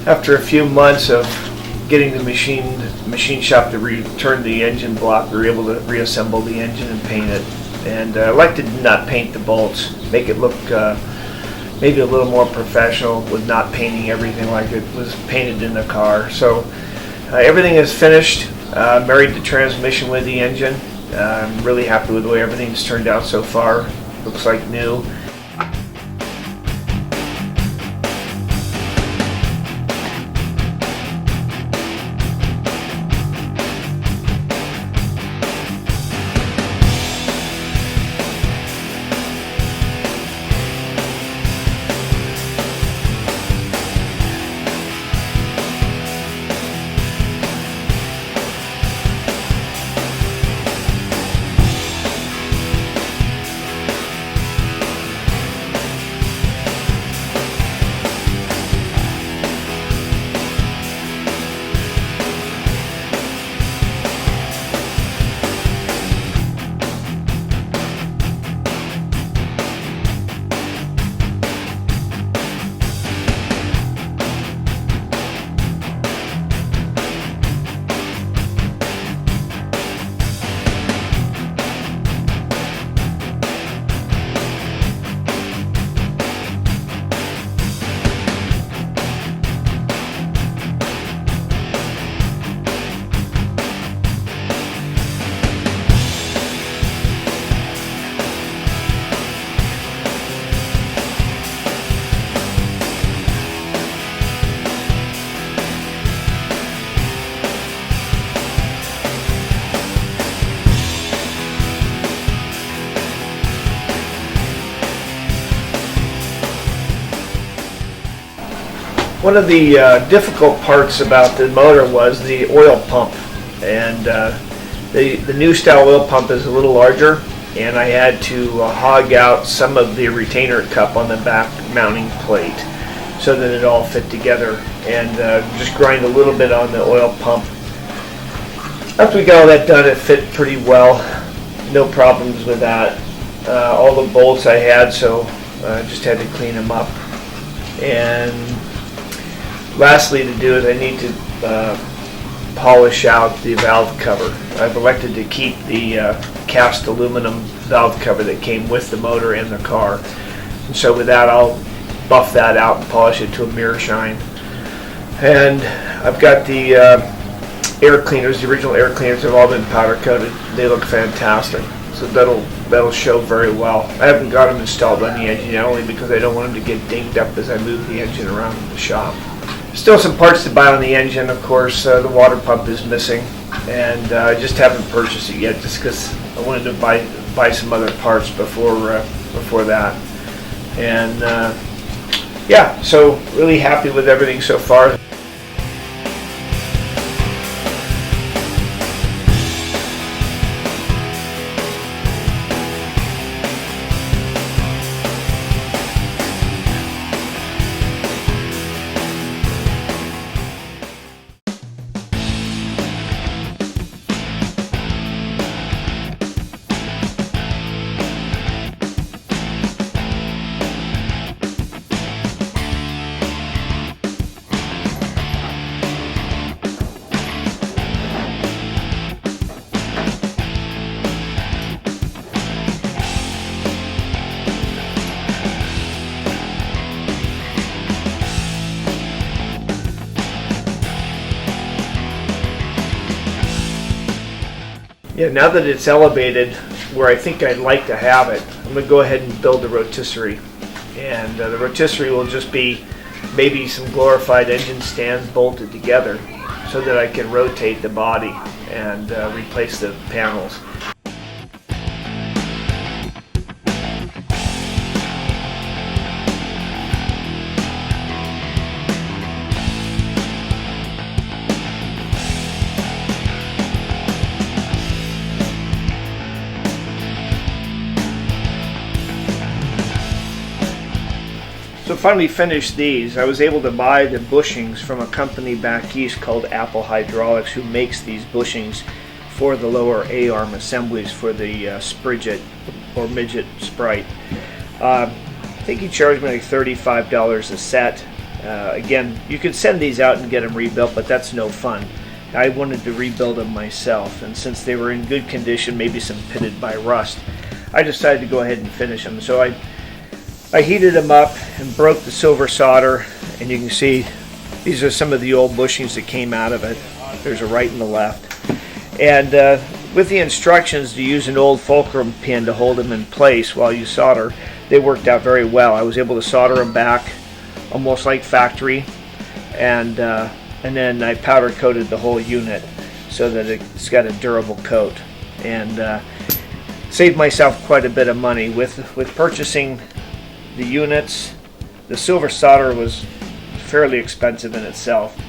After a few months of getting the machine shop to return the engine block, we were able to reassemble the engine and paint it. And I like to not paint the bolts, make it look maybe a little more professional with not painting everything like it was painted in the car. So everything is finished. Married the transmission with the engine. I'm really happy with the way everything's turned out so far. Looks like new. One of the difficult parts about the motor was the oil pump, and the new style oil pump is a little larger, and I had to hog out some of the retainer cup on the back mounting plate so that it all fit together, and just grind a little bit on the oil pump. After we got all that done, it fit pretty well, no problems with that. All the bolts I had, so I just had to clean them up. And lastly to do is I need to polish out the valve cover. I've elected to keep the cast aluminum valve cover that came with the motor and the car. And so with that, I'll buff that out and polish it to a mirror shine. And I've got the air cleaners, the original air cleaners have all been powder coated. They look fantastic. So that'll show very well. I haven't got them installed on the engine yet, only because I don't want them to get dinged up as I move the engine around in the shop. Still some parts to buy on the engine, of course. The water pump is missing, and I just haven't purchased it yet, just because I wanted to buy some other parts before that. And yeah, so really happy with everything so far. Yeah, now that it's elevated where I think I'd like to have it, I'm going to go ahead and build the rotisserie. And the rotisserie will just be maybe some glorified engine stands bolted together so that I can rotate the body and replace the panels. So finally finished these. I was able to buy the bushings from a company back east called Apple Hydraulics, who makes these bushings for the lower A-arm assemblies for the Sprite or Midget Sprite. I think he charged me like $35 a set. Again, you could send these out and get them rebuilt, but that's no fun. I wanted to rebuild them myself, and since they were in good condition, maybe some pitted by rust, I decided to go ahead and finish them. So I heated them up and broke the silver solder, and you can see these are some of the old bushings that came out of it. There's a right and a left. And with the instructions to use an old fulcrum pin to hold them in place while you solder, they worked out very well. I was able to solder them back almost like factory, and then I powder coated the whole unit so that it's got a durable coat, and saved myself quite a bit of money with purchasing the units. The silver solder was fairly expensive in itself.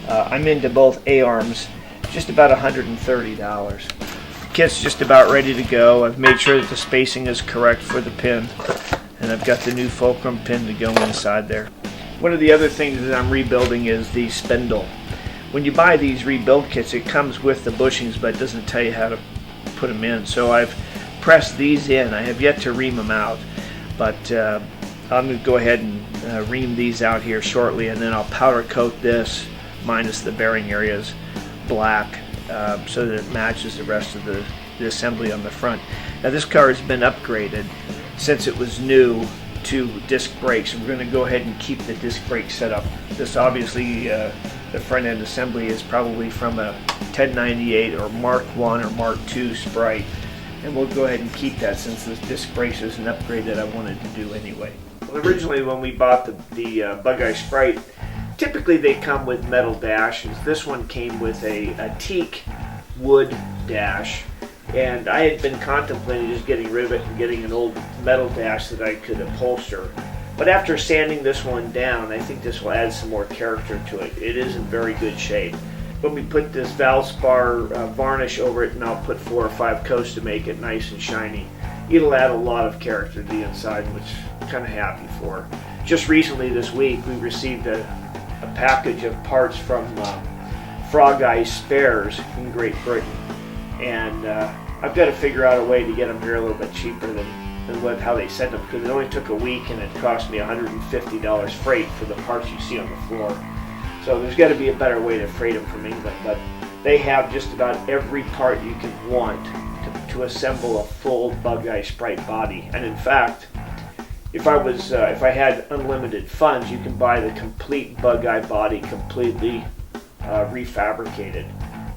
I'm into both A-arms, just about $130. The kit's just about ready to go. I've made sure that the spacing is correct for the pin, and I've got the new fulcrum pin to go inside there. One of the other things that I'm rebuilding is the spindle. When you buy these rebuild kits, it comes with the bushings, but it doesn't tell you how to put them in. So I've pressed these in. I have yet to ream them out, but I'm going to go ahead and ream these out here shortly, and then I'll powder coat this, minus the bearing areas, black, so that it matches the rest of the assembly on the front. Now this car has been upgraded since it was new to disc brakes. We're going to go ahead and keep the disc brake setup. This obviously, the front end assembly is probably from a 1098 or Mark 1 or Mark 2 Sprite, and we'll go ahead and keep that since this disc brakes is an upgrade that I wanted to do anyway. Well, originally when we bought the Bugeye Sprite, typically they come with metal dashes. This one came with a teak wood dash, and I had been contemplating just getting rid of it and getting an old metal dash that I could upholster. But after sanding this one down, I think this will add some more character to it. It is in very good shape. When we put this Valspar varnish over it, and I'll put 4 or 5 coats to make it nice and shiny, it'll add a lot of character to the inside, which I'm kind of happy for. Just recently this week, we received a package of parts from Frog Eye Spares in Great Britain, and I've got to figure out a way to get them here a little bit cheaper than how they sent them, because it only took a week and it cost me $150 freight for the parts you see on the floor. So there's got to be a better way to freight them from England, but they have just about every part you can want to assemble a full Bugeye Sprite body. And in fact, if I had unlimited funds, you can buy the complete Bugeye body completely refabricated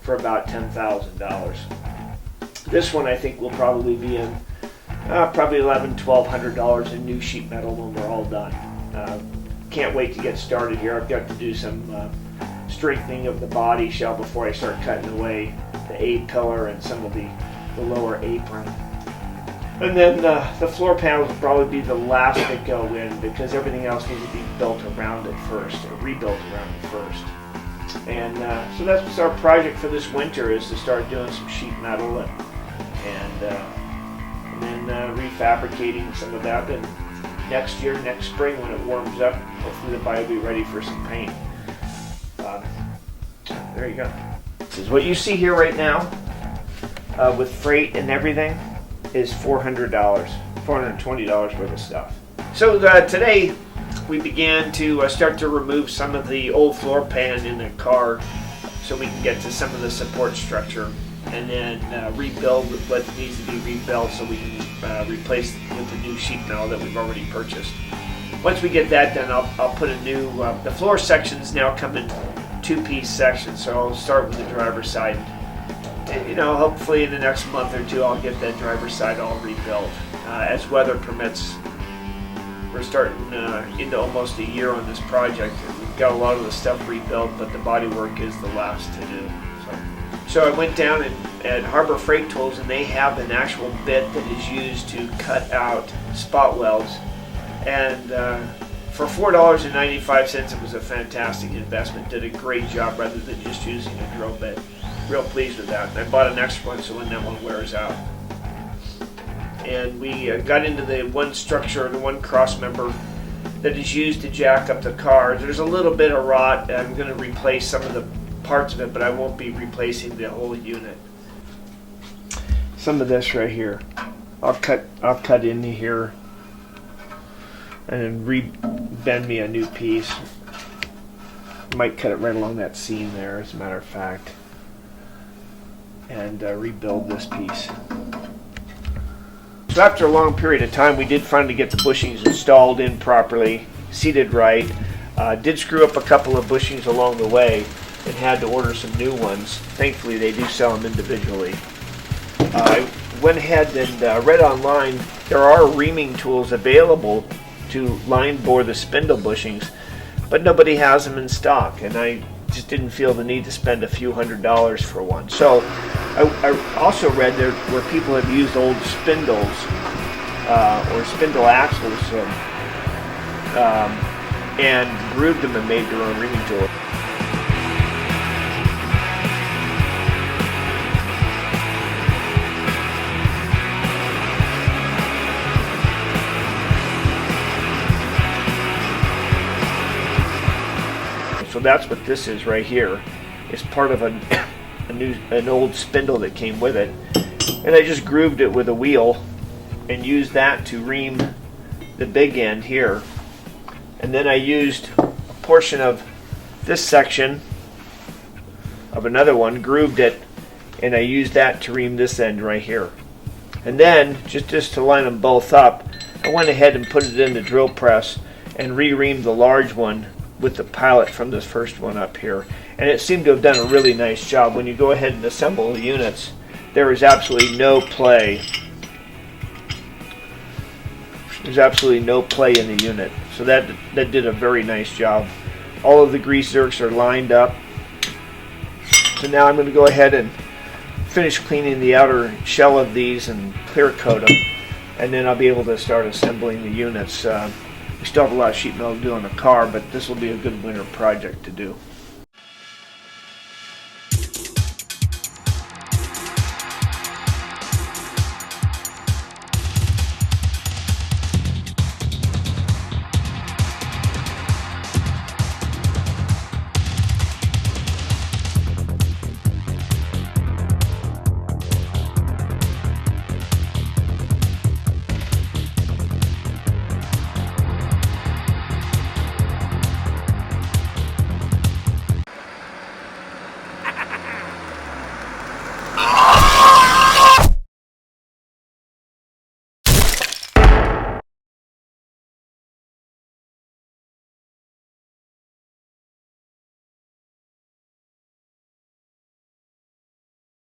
for about $10,000. This one I think will probably be in probably $1,100-$1,200 in new sheet metal when we're all done. Can't wait to get started here. I've got to do some strengthening of the body shell before I start cutting away the A-pillar and some of the lower apron. And then the floor panels will probably be the last that go in, because everything else needs to be built around it first, or rebuilt around it first. And so that's our project for this winter, is to start doing some sheet metal and then refabricating some of that. And next year, next spring, when it warms up, hopefully the body will be ready for some paint. There you go. This is what you see here right now, with freight and everything, is $400, $420 worth of stuff. So today we began to start to remove some of the old floor pan in the car so we can get to some of the support structure, and then rebuild what needs to be rebuilt so we can replace with the new sheet metal that we've already purchased. Once we get that done, I'll put a new, the floor sections now come in 2-piece sections, so I'll start with the driver's side. And, you know, hopefully in the next month or two I'll get that driver's side all rebuilt. As weather permits, we're starting into almost a year on this project. We've got a lot of the stuff rebuilt, but the bodywork is the last to do. So I went down at Harbor Freight Tools, and they have an actual bit that is used to cut out spot welds. And for $4.95, it was a fantastic investment. Did a great job rather than just using a drill bit. Real pleased with that. I bought an extra one so when that one wears out. And we got into the one structure, the one cross member that is used to jack up the car. There's a little bit of rot. I'm going to replace some of the parts of it, but I won't be replacing the whole unit. Some of this right here, I'll cut into here and then bend me a new piece. Might cut it right along that seam there, as a matter of fact, and rebuild this piece. So after a long period of time, we did finally get the bushings installed in properly, seated right. Did screw up a couple of bushings along the way and had to order some new ones. Thankfully, they do sell them individually. I went ahead and read online there are reaming tools available to line bore the spindle bushings, but nobody has them in stock, and I just didn't feel the need to spend a few $100s for one. So I also read there where people have used old spindles or spindle axles and grooved them and made their own reaming tool. So that's what this is right here. It's part of an old spindle that came with it, and I just grooved it with a wheel and used that to ream the big end here. And then I used a portion of this section of another one, grooved it, and I used that to ream this end right here. And then just to line them both up, I went ahead and put it in the drill press and re-reamed the large one with the pilot from this first one up here, and it seemed to have done a really nice job. When you go ahead and assemble the units, there is absolutely no play. There's absolutely no play in the unit, so that did a very nice job. All of the grease zerks are lined up. So now I'm going to go ahead and finish cleaning the outer shell of these and clear coat them, and then I'll be able to start assembling the units. We still have a lot of sheet metal to do on the car, but this will be a good winter project to do.